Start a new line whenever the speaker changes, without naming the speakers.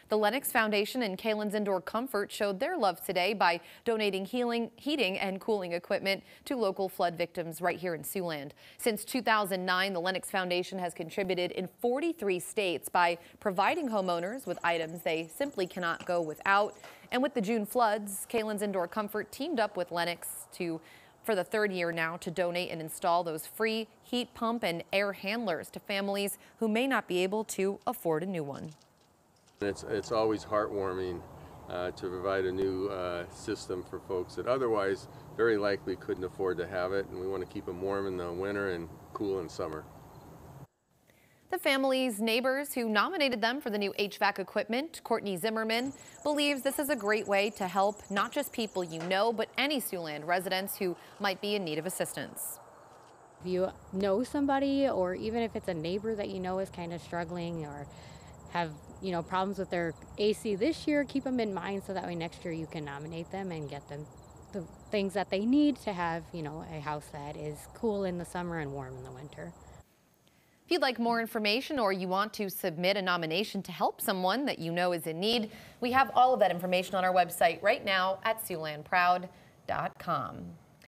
The Lennox Foundation and Kalins Indoor Comfort showed their love today by donating heating and cooling equipment to local flood victims right here in Siouxland. Since 2009, the Lennox Foundation has contributed in 43 states by providing homeowners with items they simply cannot go without. And with the June floods, Kalins Indoor Comfort teamed up with Lennox for the third year now to donate and install those free heat pump and air handlers to families who may not be able to afford a new one.
It's always heartwarming to provide a new system for folks that otherwise very likely couldn't afford to have it, and we want to keep them warm in the winter and cool in summer.
The family's neighbors who nominated them for the new HVAC equipment, Courtney Zimmerman, believes this is a great way to help not just people you know, but any Siouxland residents who might be in need of assistance.
If you know somebody, or even if it's a neighbor that you know is kind of struggling or have problems with their AC this year, keep them in mind so that way next year you can nominate them and get them the things that they need to have a house that is cool in the summer and warm in the winter.
If you'd like more information or you want to submit a nomination to help someone that you know is in need, we have all of that information on our website right now at SiouxlandProud.com.